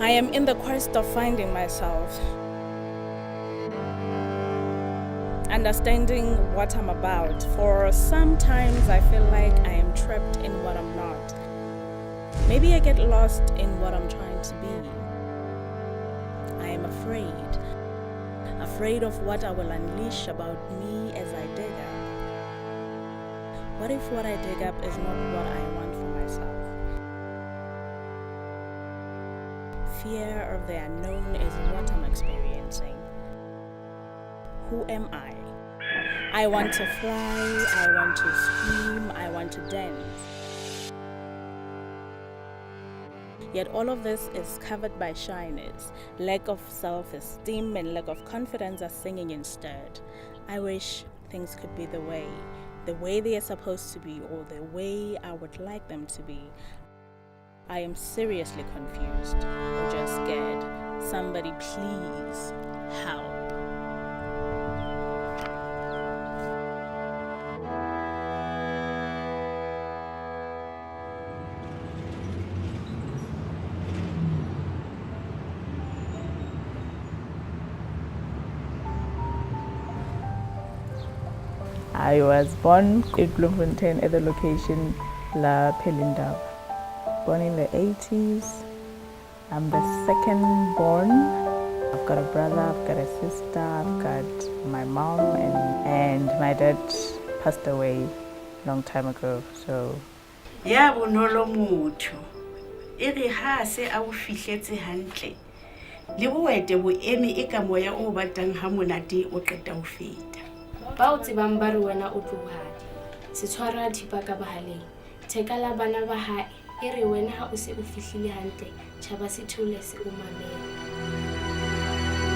I am in the quest of finding myself, understanding what I'm about. For sometimes I feel like I am trapped in what I'm not. Maybe I get lost in what I'm trying to be. I am afraid of what I will unleash about me as I dig up. What if what I dig up is not what I want for myself? Fear of the unknown is what I'm experiencing. Who am I? I want to fly, I want to scream, I want to dance. Yet all of this is covered by shyness, lack of self-esteem, and lack of confidence are singing instead. I wish things could be the way they are supposed to be, or the way I would like them to be. I am seriously confused or just scared. Somebody please help. I was born in Bloemfontein at the location La Pelindaba. Born in the 80s. I'm the second born. I've got a brother, I've got a sister, I've got my mom, and my dad passed away a long time ago. So ya bonolo motho e re ha se a o fihletse hantle le boete bo eme e ka moya o batang ha monate o qeta ho feta ba o tsebang ba re wena o tlohadi se tshwara thipa ka bahaleng thekala bana ba hae e re wena ha o se o fihlile hantle tshaba se thole se o mamela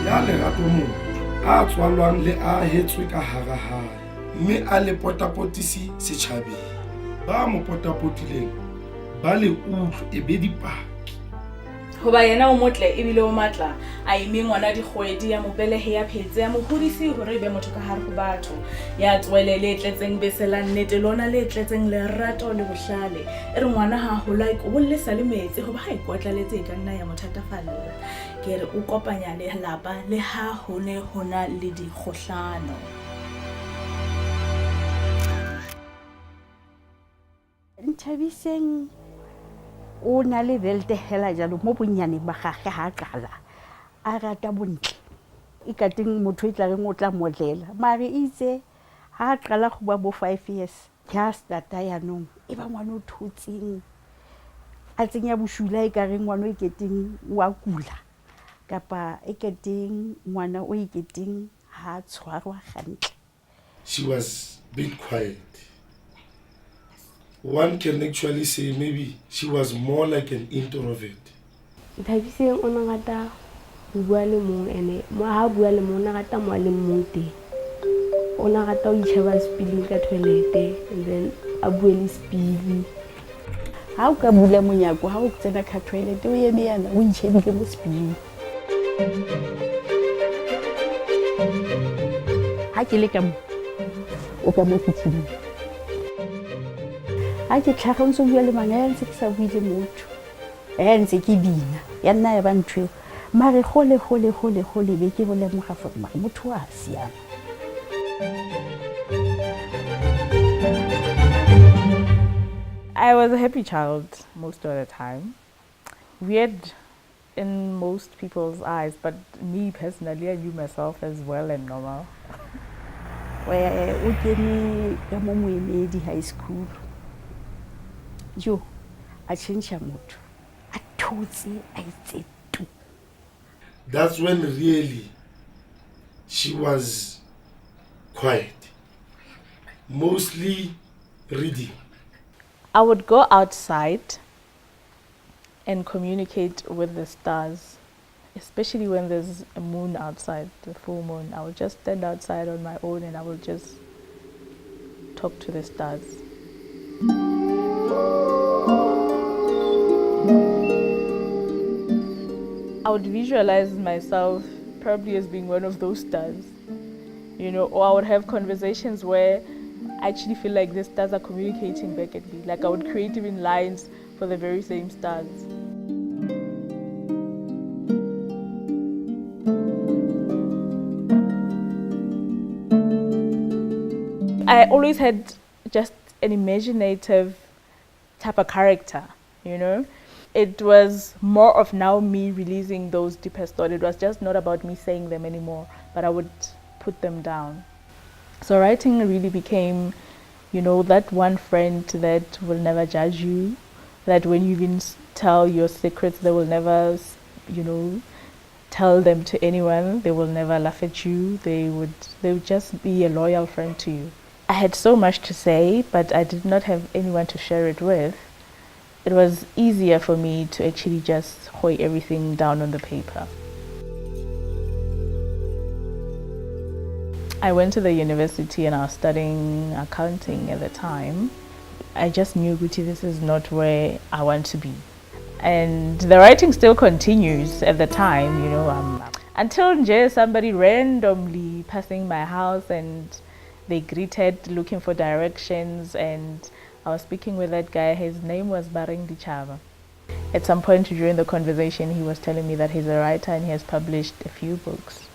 ya lerato motho a tswalwang le a hetswe ka hara hae mme a le potapotisi setjhabeng ba mo potapotileng ba le utlo e be dipaki Hoba yena o motle ebile o matla a ime ngwana dikgwedi ya mobelehe ya phetse ya mohodisi hore be motho ka hare ho batho ya tswele le tletseng besela nnete lona le tletseng lerato le bohlale e re ngwana ha hola o bollesa le metse hoba ha ikotlaletse ka nna ya mothatafalla ke re o kopanya le lapa le ha hone hona le dikgohlano. Nthabiseng o na le belte hela jalo mo bonyane ba gagwe ha qala a rata bontle e ka teng motho e tla reng o tla modlela mare itse ha qala go ba bo 5 years just that ya no e ba ngwana o thotseng a tsenya boshula e ka reng ngwana o iketeng wa kula kapa e keteng ngwana o iketeng ha tshwarwa gantle. She was a bit quiet. One can actually say maybe she was more like an introvert. Nthabiseng o na rata ho bua le mong ene mo ha bua le mong na rata mo le mong te o na rata o itsheba spilling ka toilet and then a bue le spilling Ha o ka bula monyako ha o tsena ka toilet o eme yana o itshebile mo spilling ha ke le ka mo o ka mo kitchen ha ke tlhaga ntse bua le manga ya ntse ke sa buile motho ntse ke bina ya nna ya ba ntho mare gole be ke bole mo ga fore mare motho a siana. I was a happy child most of the time. Weird in most people's eyes, but me personally, I knew myself as well and normal. O kene ka mo Moemedi high school. Jo a tshentsha motho a thotse a itse tu. That's when really she was quiet, mostly reading. I would go outside and communicate with the stars, especially when there's a moon outside, the full moon. I would just stand outside on my own and I would just talk to the stars. I would visualize myself probably as being one of those stars, you know, or I would have conversations where I actually feel like the stars are communicating back at me. Like I would create even lines for the very same stars. I always had just an imaginative type of character, you know. It was more of now me releasing those deepest thoughts. It was just not about me saying them anymore, but I would put them down. So writing really became, you know, that one friend that will never judge you, that when you even tell your secrets, they will never, you know, tell them to anyone. They will never laugh at you. They would just be a loyal friend to you. I had so much to say, but I did not have anyone to share it with. It was easier for me to actually just hoy everything down on the paper. I went to the university and I was studying accounting at the time. I just knew, Gucci, this is not where I want to be. And the writing still continues at the time, you know, until somebody randomly passing my house and they greeted looking for directions, and I was speaking with that guy. His name was Baring Dichava. At some point during the conversation, he was telling me that he's a writer and he has published a few books.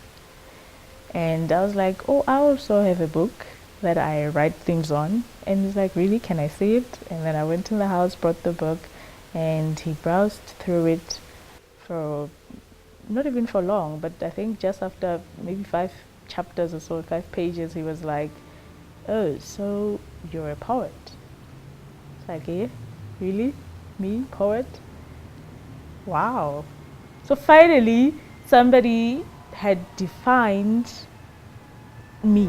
And I was like, oh, I also have a book that I write things on. And he's like, really, can I see it? And then I went in the house, brought the book, and he browsed through it for, not even for long, but I think just after maybe 5 chapters or so, 5 pages, he was like, oh, so you're a poet? It's like, yeah, really? Me, poet? Wow. So finally, somebody had defined me.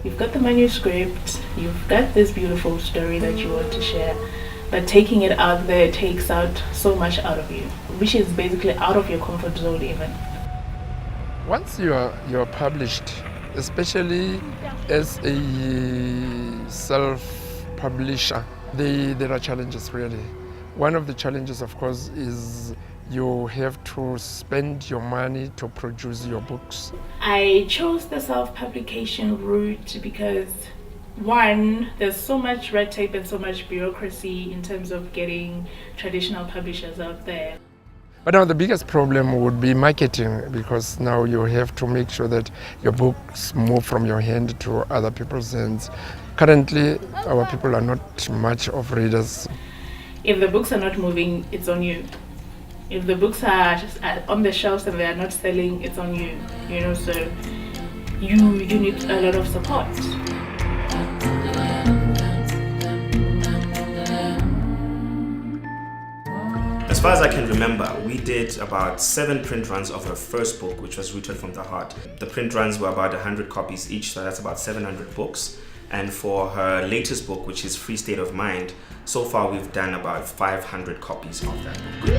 You've got the manuscript, you've got this beautiful story that you want to share, but taking it out there takes out so much out of you, which is basically out of your comfort zone even. Once you are published, especially as a self-publisher, there are challenges really. One of the challenges, of course, is you have to spend your money to produce your books. I chose the self-publication route because, one, there's so much red tape and so much bureaucracy in terms of getting traditional publishers out there. But now the biggest problem would be marketing, because now you have to make sure that your books move from your hand to other people's hands. Currently, our people are not much of readers. If the books are not moving, it's on you. If the books are just on the shelves and they are not selling, it's on you. You know, so you need a lot of support. As far as I can remember, we did about 7 print runs of her first book, which was Rooted from the Heart. The print runs were about 100 copies each, so that's about 700 books. And for her latest book, which is Free State of Mind, so far we've done about 500 copies of that book.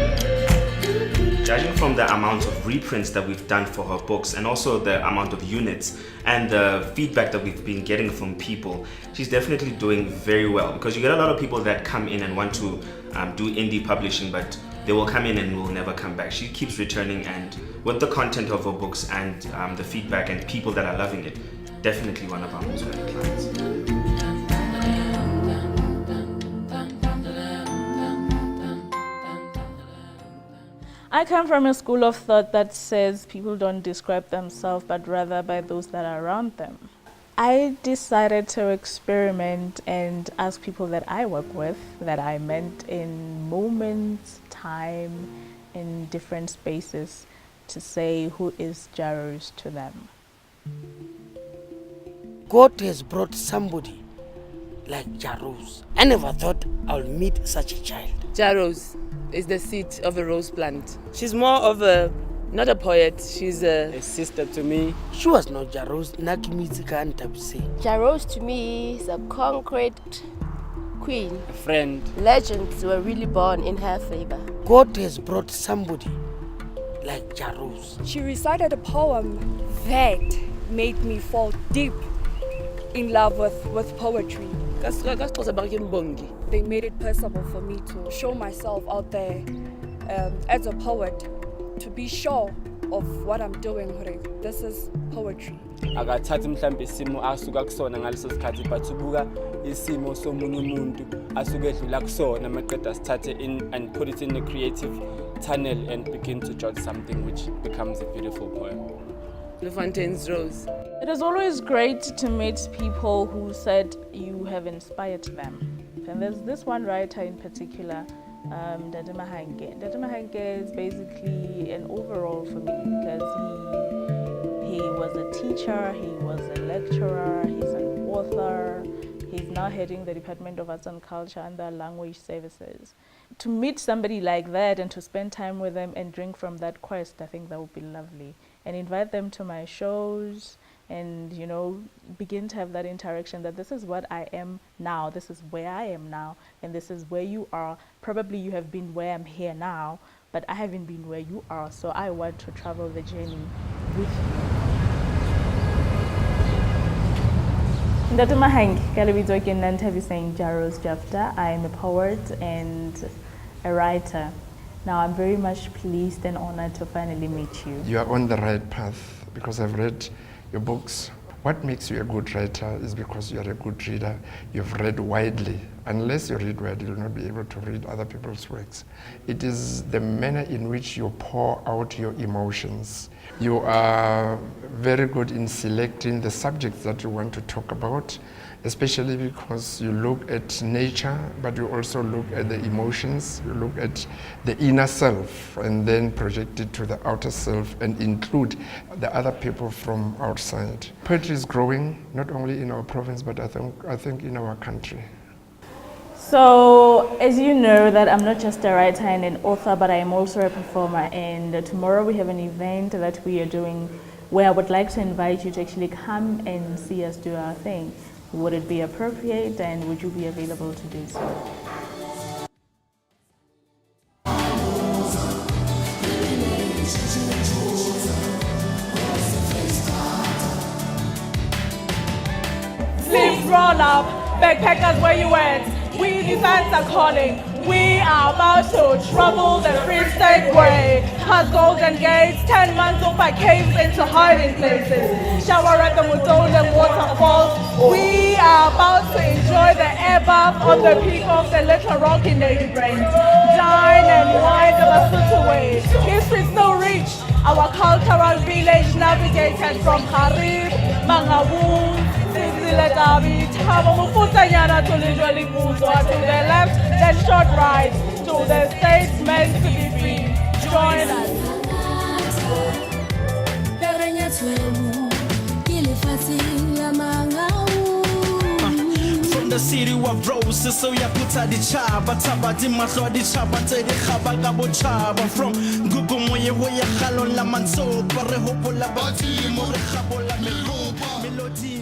Judging from the amount of reprints that we've done for her books, and also the amount of units and the feedback that we've been getting from people, she's definitely doing very well, because you get a lot of people that come in and want to do indie publishing, but they will come in and will never come back. She keeps returning, and with the content of her books and the feedback and people that are loving it, definitely one of our most valued clients. I come from a school of thought that says people don't describe themselves, but rather by those that are around them. I decided to experiment and ask people that I work with, that I met in moments, time, in different spaces, to say who is JahRose to them. God has brought somebody like JahRose. I never thought I would meet such a child. JahRose is the seed of a rose plant. She's more of a, not a poet, she's a sister to me. She was not JahRose, Nakimitsika and Tabise. JahRose to me is a concrete queen. A friend. Legends were really born in her favor. God has brought somebody like JahRose. She recited a poem that made me fall deep in love with poetry. They made it possible for me to show myself out there as a poet, to be sure of what I'm doing. This is poetry. Akathatha mhlambe isimo asuka kusona ngaleso sikhathi, but ubuka isimo somunye umuntu asuke edlula kusona maqeda sithathe in and put it in a creative tunnel and begin to jot something which becomes a beautiful poem. Le Fontaine's Rose. It is always great to meet people who said you have inspired them. And there's this one writer in particular, Dada Mahange. Dada Mahange is basically an overall for me because he was a teacher, he was a lecturer, he's an author, he's now heading the Department of Arts and Culture under Language Services. To meet somebody like that and to spend time with them and drink from that quest, I think that would be lovely. And invite them to my shows and, you know, begin to have that interaction that this is what I am now, this is where I am now, and this is where you are. Probably you have been where I'm here now, but I haven't been where you are, so I want to travel the journey with you. Ndatu Mahangi, kalibito ke nna Nthabi saying JahRose Jafta. I am a poet and a writer. Now I'm very much pleased and honored to finally meet you. You are on the right path because I've read your books. What makes you a good writer is because you are a good reader. You've read widely. Unless you read widely, you'll not be able to read other people's works. It is the manner in which you pour out your emotions. You are very good in selecting the subjects that you want to talk about, especially because you look at nature, but you also look at the emotions, you look at the inner self, and then project it to the outer self and include the other people from outside. Poetry is growing, not only in our province, but I think in our country. So, as you know, that I'm not just a writer and an author, but I am also a performer. And tomorrow we have an event that we are doing where I would like to invite you to actually come and see us do our thing. Would it be appropriate and would you be available to do so? Sleeves roll up, backpackers where you at? We defense are calling. We are about to trouble the Free State way. Past Golden Gates, 10 months off by caves into hiding places. Shower at the Mudolan waterfalls. We are about to enjoy the air bath on the peak of the Little Rock in Navy Brain. Dine and wine the Basutu way. History's no reach. Our cultural village navigated from Harib, Mangawu, Siziletabi, Tamamufutanyana to literally to the left, then short right, to the states meant to be free. Join us. From the city of roses, so ya puta di chaba, taba di matlo di chaba, te di chaba gabo chaba. From Gugu moye hoye halon la manso, pare hopo la bati, more chabo la melopa, melody.